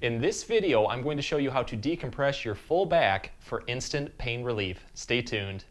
In this video, I'm going to show you how to decompress your full back for instant pain relief. Stay tuned.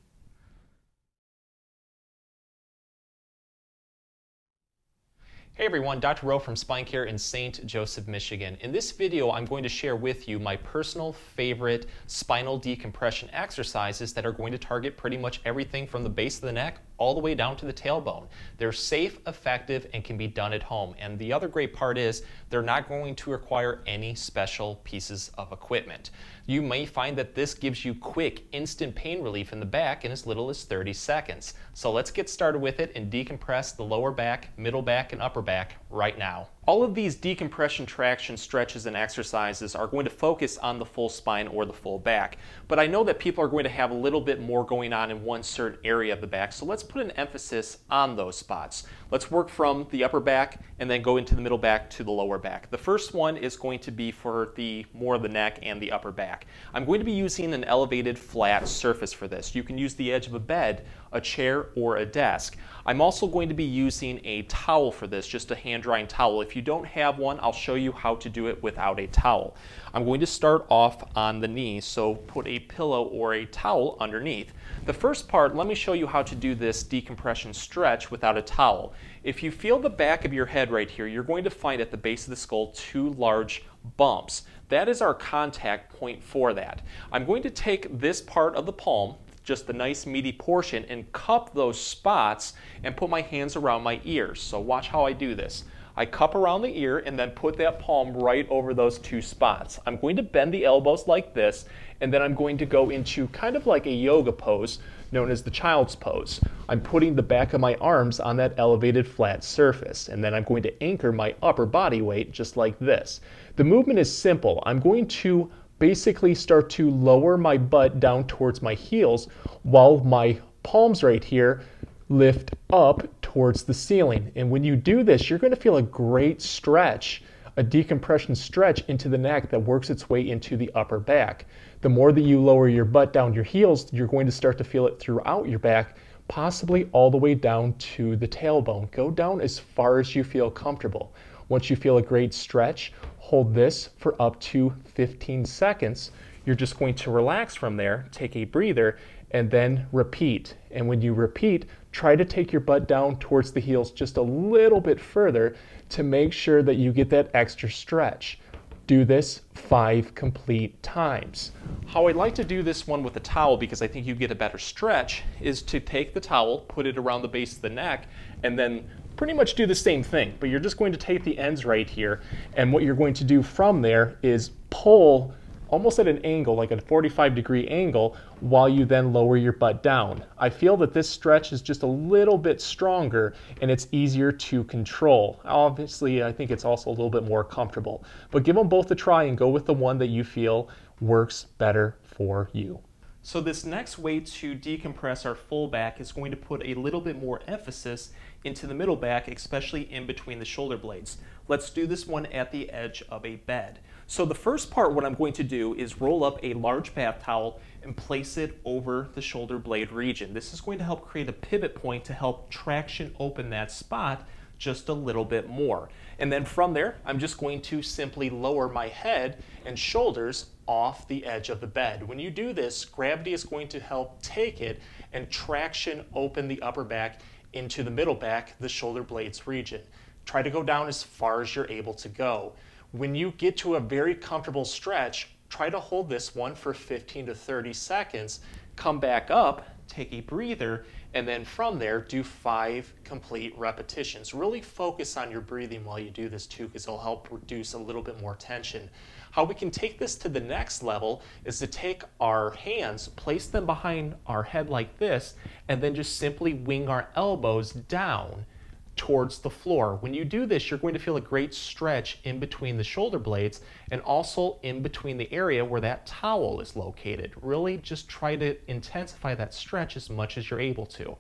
Hey everyone, Dr. Rowe from SpineCare in St. Joseph, Michigan. In this video, I'm going to share with you my personal favorite spinal decompression exercises that are going to target pretty much everything from the base of the neck all the way down to the tailbone. They're safe, effective, and can be done at home. And the other great part is they're not going to require any special pieces of equipment. You may find that this gives you quick, instant pain relief in the back in as little as 30 seconds. So let's get started with it and decompress the lower back, middle back, and upper back right now. All of these decompression traction stretches and exercises are going to focus on the full spine or the full back. But I know that people are going to have a little bit more going on in one certain area of the back, so let's put an emphasis on those spots. Let's work from the upper back and then go into the middle back to the lower back. The first one is going to be for the more of the neck and the upper back. I'm going to be using an elevated flat surface for this. You can use the edge of a bed, a chair, or a desk. I'm also going to be using a towel for this, just a hand drying towel. If you don't have one, I'll show you how to do it without a towel. I'm going to start off on the knees, so put a pillow or a towel underneath. The first part, let me show you how to do this decompression stretch without a towel. If you feel the back of your head right here, you're going to find at the base of the skull two large bumps. That is our contact point for that. I'm going to take this part of the palm, just the nice meaty portion, and cup those spots and put my hands around my ears. So watch how I do this. I cup around the ear and then put that palm right over those two spots. I'm going to bend the elbows like this, and then I'm going to go into kind of like a yoga pose known as the child's pose. I'm putting the back of my arms on that elevated flat surface, and then I'm going to anchor my upper body weight just like this. The movement is simple. I'm going to basically start to lower my butt down towards my heels while my palms right here lift up towards the ceiling. And when you do this, you're going to feel a great stretch, a decompression stretch into the neck that works its way into the upper back. The more that you lower your butt down your heels, you're going to start to feel it throughout your back, possibly all the way down to the tailbone. Go down as far as you feel comfortable. Once you feel a great stretch, hold this for up to 15 seconds. You're just going to relax from there, take a breather, and then repeat. And when you repeat, try to take your butt down towards the heels just a little bit further to make sure that you get that extra stretch. Do this 5 complete times. How I like to do this one with a towel, because I think you get a better stretch, is to take the towel, put it around the base of the neck, and then pretty much do the same thing, but you're just going to take the ends right here, and what you're going to do from there is pull almost at an angle, like a 45-degree angle, while you then lower your butt down. I feel that this stretch is just a little bit stronger and it's easier to control. Obviously, I think it's also a little bit more comfortable, but give them both a try and go with the one that you feel works better for you. So this next way to decompress our full back is going to put a little bit more emphasis into the middle back, especially in between the shoulder blades. Let's do this one at the edge of a bed. So the first part, what I'm going to do is roll up a large bath towel and place it over the shoulder blade region. This is going to help create a pivot point to help traction open that spot just a little bit more. And then from there, I'm just going to simply lower my head and shoulders off the edge of the bed. When you do this, gravity is going to help take it and traction open the upper back into the middle back, the shoulder blades region. Try to go down as far as you're able to go. When you get to a very comfortable stretch, try to hold this one for 15 to 30 seconds, come back up, take a breather, and then from there, do 5 complete repetitions. Really focus on your breathing while you do this too, because it'll help reduce a little bit more tension. How we can take this to the next level is to take our hands, place them behind our head like this, and then just simply wing our elbows down towards the floor. When you do this, you're going to feel a great stretch in between the shoulder blades and also in between the area where that towel is located. Really just try to intensify that stretch as much as you're able to.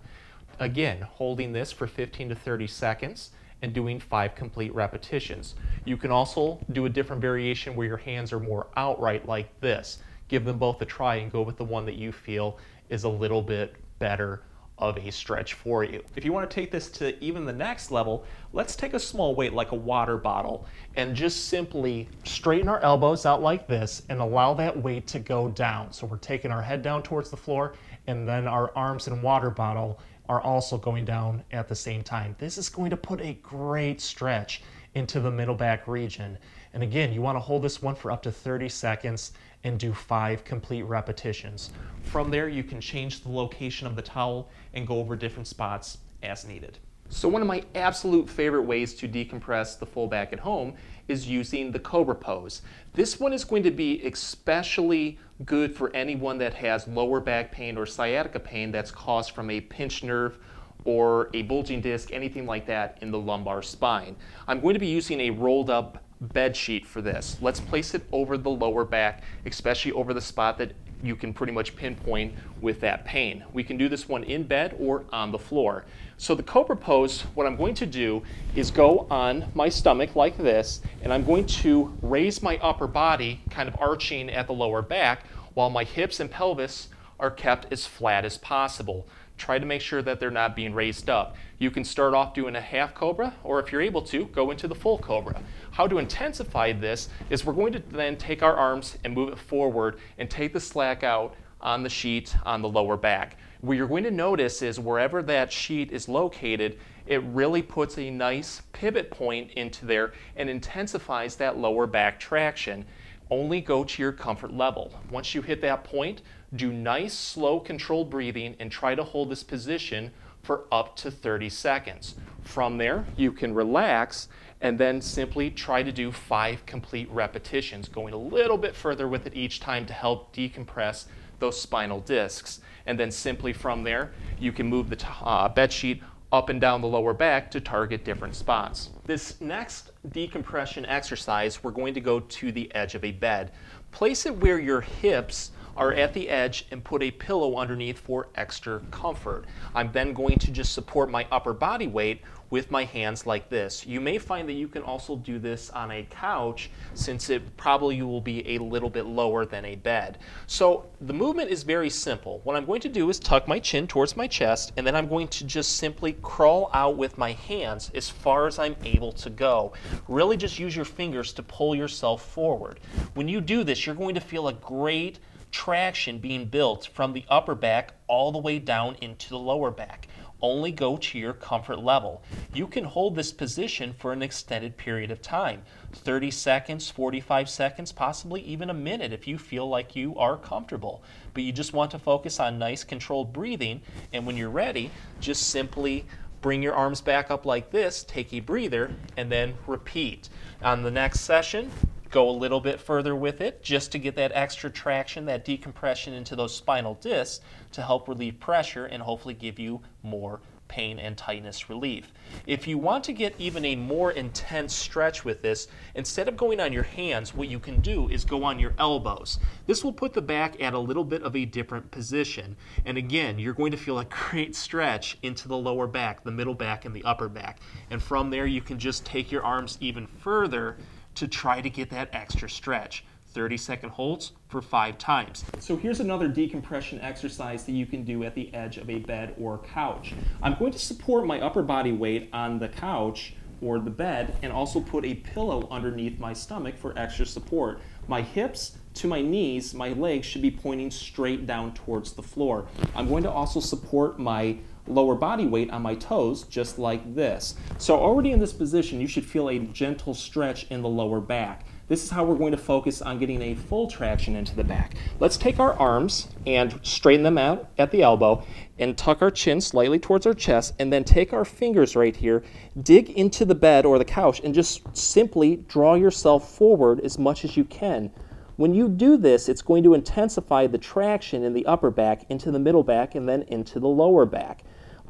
Again, holding this for 15 to 30 seconds and doing 5 complete repetitions. You can also do a different variation where your hands are more outright like this. Give them both a try and go with the one that you feel is a little bit better of a stretch for you. If you want to take this to even the next level, let's take a small weight like a water bottle and just simply straighten our elbows out like this and allow that weight to go down. So we're taking our head down towards the floor, and then our arms and water bottle are also going down at the same time. This is going to put a great stretch into the middle back region. And again, you want to hold this one for up to 30 seconds and do 5 complete repetitions. From there, you can change the location of the towel and go over different spots as needed. So one of my absolute favorite ways to decompress the full back at home is using the Cobra pose. This one is going to be especially good for anyone that has lower back pain or sciatica pain that's caused from a pinched nerve or a bulging disc, anything like that in the lumbar spine. I'm going to be using a rolled up bed sheet for this. Let's place it over the lower back, especially over the spot that you can pretty much pinpoint with that pain. We can do this one in bed or on the floor. So the Cobra pose, what I'm going to do is go on my stomach like this, and I'm going to raise my upper body, kind of arching at the lower back, while my hips and pelvis are kept as flat as possible. Try to make sure that they're not being raised up. You can start off doing a half cobra, or if you're able to, go into the full cobra. How to intensify this is we're going to then take our arms and move it forward and take the slack out on the sheet on the lower back. What you're going to notice is wherever that sheet is located, it really puts a nice pivot point into there and intensifies that lower back traction. Only go to your comfort level. Once you hit that point, do nice, slow, controlled breathing and try to hold this position for up to 30 seconds. From there, you can relax and then simply try to do 5 complete repetitions, going a little bit further with it each time to help decompress those spinal discs. And then simply from there, you can move the bed sheet up and down the lower back to target different spots. This next decompression exercise, we're going to go to the edge of a bed. Place it where your hips are at the edge and put a pillow underneath for extra comfort. I'm then going to just support my upper body weight with my hands like this. You may find that you can also do this on a couch, since it probably will be a little bit lower than a bed. So the movement is very simple. What I'm going to do is tuck my chin towards my chest, and then I'm going to just simply crawl out with my hands as far as I'm able to go. Really just use your fingers to pull yourself forward. When you do this, you're going to feel a great traction being built from the upper back all the way down into the lower back. Only go to your comfort level. You can hold this position for an extended period of time, 30 seconds, 45 seconds, possibly even a minute if you feel like you are comfortable. But you just want to focus on nice controlled breathing, and when you're ready, just simply bring your arms back up like this, take a breather, and then repeat. On the next session, go a little bit further with it just to get that extra traction, that decompression into those spinal discs to help relieve pressure and hopefully give you more pain and tightness relief. If you want to get even a more intense stretch with this, instead of going on your hands, what you can do is go on your elbows. This will put the back at a little bit of a different position. And again, you're going to feel a great stretch into the lower back, the middle back, and the upper back. And from there, you can just take your arms even further to try to get that extra stretch. 30-second holds for 5 times. So here's another decompression exercise that you can do at the edge of a bed or couch. I'm going to support my upper body weight on the couch or the bed and also put a pillow underneath my stomach for extra support. My hips to my knees, my legs should be pointing straight down towards the floor. I'm going to also support my lower body weight on my toes just like this. So already in this position, you should feel a gentle stretch in the lower back. This is how we're going to focus on getting a full traction into the back. Let's take our arms and straighten them out at the elbow and tuck our chin slightly towards our chest, and then take our fingers right here, dig into the bed or the couch, and just simply draw yourself forward as much as you can. When you do this, it's going to intensify the traction in the upper back into the middle back and then into the lower back.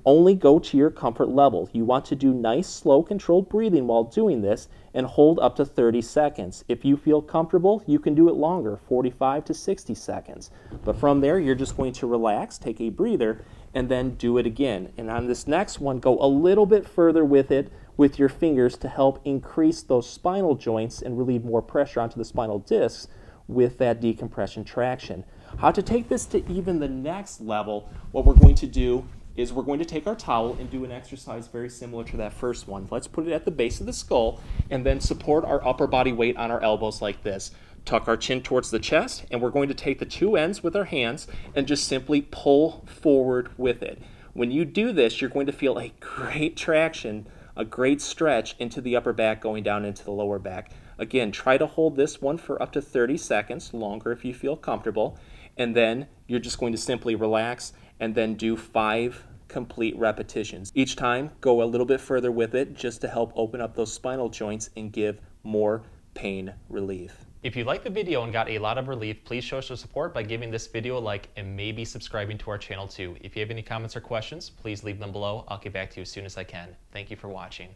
Only go to your comfort level. You want to do nice, slow, controlled breathing while doing this and hold up to 30 seconds. If you feel comfortable, you can do it longer, 45 to 60 seconds. But from there, you're just going to relax, take a breather, and then do it again. And on this next one, go a little bit further with it with your fingers to help increase those spinal joints and relieve more pressure onto the spinal discs with that decompression traction. How to take this to even the next level, what we're going to do is we're going to take our towel and do an exercise very similar to that first one. Let's put it at the base of the skull and then support our upper body weight on our elbows like this. Tuck our chin towards the chest, and we're going to take the two ends with our hands and just simply pull forward with it. When you do this, you're going to feel a great traction, a great stretch into the upper back going down into the lower back. Again, try to hold this one for up to 30 seconds, longer if you feel comfortable, and then you're just going to simply relax and then do 5 complete repetitions. Each time, go a little bit further with it just to help open up those spinal joints and give more pain relief. If you liked the video and got a lot of relief, please show us your support by giving this video a like and maybe subscribing to our channel too. If you have any comments or questions, please leave them below. I'll get back to you as soon as I can. Thank you for watching.